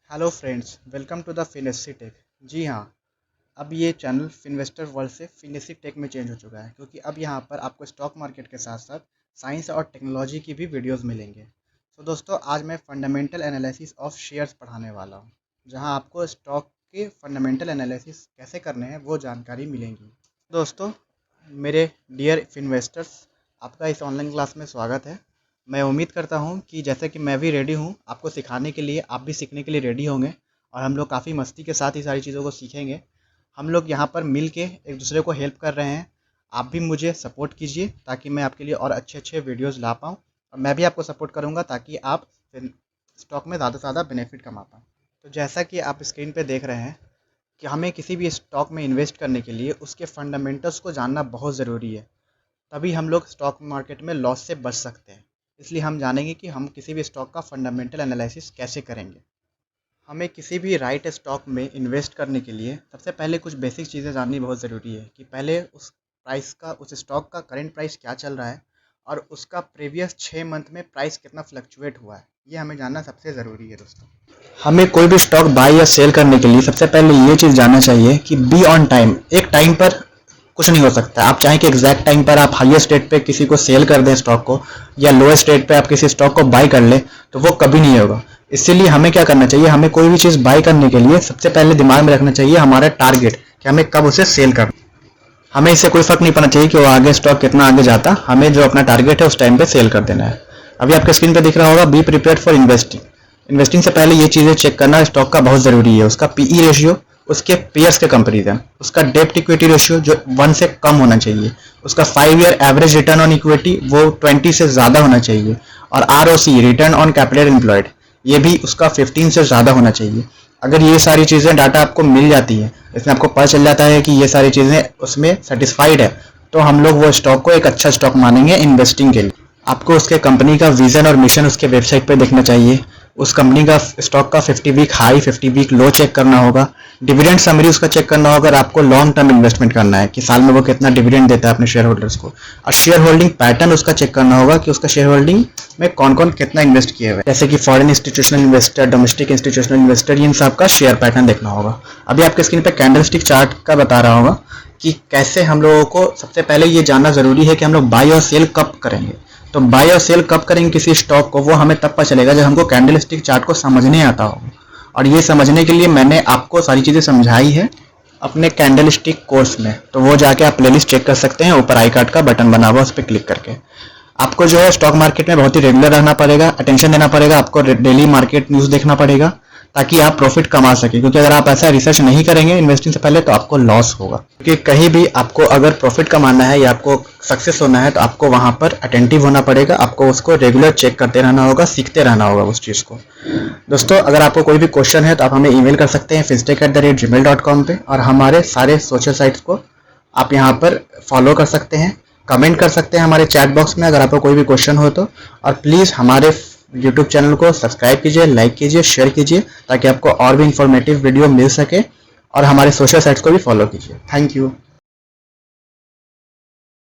Hello friends, welcome to the finesse tech. जी हाँ, अब ये चैनल फिन्वेस्टर वर्ल्ड से फिनेसी टेक में चेंज हो चुका है, क्योंकि अब यहाँ पर आपको स्टॉक मार्केट के साथ साथ साइंस और टेक्नोलॉजी की भी वीडियोस मिलेंगे। तो दोस्तों, आज मैं फंडामेंटल एनालिसिस ऑफ शेयर्स पढ़ाने वाला हूँ, जहाँ आपको स्टॉक के फंडामेंटल एनालिसिस कैसे करने हैं वो जानकारी मिलेंगी। दोस्तों, मेरे डियर फिन्वेस्टर्स, आपका इस ऑनलाइन क्लास में स्वागत है। मैं उम्मीद करता हूँ कि जैसे कि मैं भी रेडी हूँ आपको सिखाने के लिए, आप भी सीखने के लिए रेडी होंगे और हम लोग काफ़ी मस्ती के साथ ही सारी चीज़ों को सीखेंगे। हम लोग यहाँ पर मिल के एक दूसरे को हेल्प कर रहे हैं। आप भी मुझे सपोर्ट कीजिए ताकि मैं आपके लिए और अच्छे अच्छे वीडियोज़ ला पाऊँ, और मैं भी आपको सपोर्ट करूँगा ताकि आप स्टॉक में ज़्यादा से ज़्यादा बेनिफिट कमा पाएँ। तो जैसा कि आप स्क्रीन पर देख रहे हैं कि हमें किसी भी स्टॉक में इन्वेस्ट करने के लिए उसके फंडामेंटल्स को जानना बहुत ज़रूरी है, तभी हम लोग स्टॉक मार्केट में लॉस से बच सकते हैं। इसलिए हम जानेंगे कि हम किसी भी स्टॉक का फंडामेंटल एनालिसिस कैसे करेंगे। हमें किसी भी राइट स्टॉक में इन्वेस्ट करने के लिए सबसे पहले कुछ बेसिक चीज़ें जाननी बहुत ज़रूरी है कि पहले उस प्राइस का, उस स्टॉक का करंट प्राइस क्या चल रहा है और उसका प्रीवियस 6 मंथ में प्राइस कितना फ्लक्चुएट हुआ है, ये हमें जानना सबसे ज़रूरी है। दोस्तों, हमें कोई भी स्टॉक बाय या सेल करने के लिए सबसे पहले ये चीज़ जानना चाहिए कि बी ऑन टाइम। एक टाइम पर कुछ नहीं हो सकता। आप चाहें कि एग्जैक्ट टाइम पर आप हाईएस्ट रेट पे किसी को सेल कर दें स्टॉक को, या लोएस्ट रेट पे आप किसी स्टॉक को बाय कर लें, तो वो कभी नहीं होगा। इसीलिए हमें क्या करना चाहिए, हमें कोई भी चीज़ बाय करने के लिए सबसे पहले दिमाग में रखना चाहिए हमारा टारगेट, कि हमें कब उसे सेल करना। हमें इससे कोई फर्क नहीं पड़ना चाहिए कि वो आगे स्टॉक कितना आगे जाता, हमें जो अपना टारगेट है उस टाइम पे सेल कर देना है। अभी आपके स्क्रीन पे दिख रहा होगा, be prepared for investing. Investing से पहले ये चीज़ें चेक करना स्टॉक का बहुत ज़रूरी है। उसका पीई रेशियो, उसके पेयर्स के कंपेरिजन, उसका डेप्ट इक्विटी रेशियो जो 1 से कम होना चाहिए, उसका 5 year average return on equity वो 20 से ज़्यादा होना चाहिए, और ROC return on capital employed ये भी उसका 15 से ज़्यादा होना चाहिए। अगर ये सारी चीज़ें डाटा आपको मिल जाती है, इसमें आपको पता चल जाता है कि ये सारी चीज़ें उसमें सेटिस्फाइड है, तो हम लोग वो स्टॉक को एक अच्छा स्टॉक मानेंगे इन्वेस्टिंग के लिए। आपको उसके कंपनी का विजन और मिशन उसके वेबसाइट पे देखना चाहिए। उस कंपनी का स्टॉक का 50 week high 50 week low check करना होगा। डिविडेंड समरी उसका चेक करना होगा। अगर आपको लॉन्ग टर्म इन्वेस्टमेंट करना है कि साल में वो कितना डिविडेंड देता है अपने शेयर होल्डर्स को, और शेयर होल्डिंग पैटर्न उसका चेक करना होगा कि उसका शेयर होल्डिंग में कौन कौन कितना इन्वेस्ट किया हुआ है, जैसे कि foreign institutional investor, domestic institutional investor, इन सब का शेयर पैटर्न देखना होगा। अभी आपके स्क्रीन पर कैंडलस्टिक चार्ट का बता रहा होगा कि कैसे हम लोगों को सबसे पहले ये जानना जरूरी है कि हम लोग बाय और सेल कब करेंगे। तो बाय और सेल कब करेंगे किसी स्टॉक को, वो हमें तब पता चलेगा जब हमको कैंडलस्टिक चार्ट को समझने आता हो। और ये समझने के लिए मैंने आपको सारी चीज़ें समझाई है अपने कैंडलस्टिक कोर्स में, तो वो जाके आप प्लेलिस्ट चेक कर सकते हैं। ऊपर आई कार्ड का बटन बना हुआ, उस पर क्लिक करके आपको जो है स्टॉक मार्केट में बहुत ही रेगुलर रहना पड़ेगा, अटेंशन देना पड़ेगा। आपको डेली मार्केट न्यूज़ देखना पड़ेगा ताकि आप प्रॉफिट कमा सके, क्योंकि अगर आप ऐसा रिसर्च नहीं करेंगे इन्वेस्टिंग से पहले तो आपको लॉस होगा। क्योंकि कहीं भी आपको अगर प्रॉफिट कमाना है या आपको सक्सेस होना है तो आपको वहां पर अटेंटिव होना पड़ेगा। आपको उसको रेगुलर चेक करते रहना होगा, सीखते रहना होगा उस चीज़ को। दोस्तों, अगर आपको कोई भी क्वेश्चन है तो आप हमें ईमेल कर सकते हैं fiztech@gmail.com पे, और हमारे सारे सोशल साइट्स को आप यहाँ पर फॉलो कर सकते हैं। कमेंट कर सकते हैं हमारे चैट बॉक्स में अगर आपको कोई भी क्वेश्चन हो तो। और प्लीज़ हमारे YouTube चैनल को सब्सक्राइब कीजिए, लाइक कीजिए, शेयर कीजिए, ताकि आपको और भी इंफॉर्मेटिव वीडियो मिल सके, और हमारे सोशल साइट्स को भी फॉलो कीजिए। Thank you.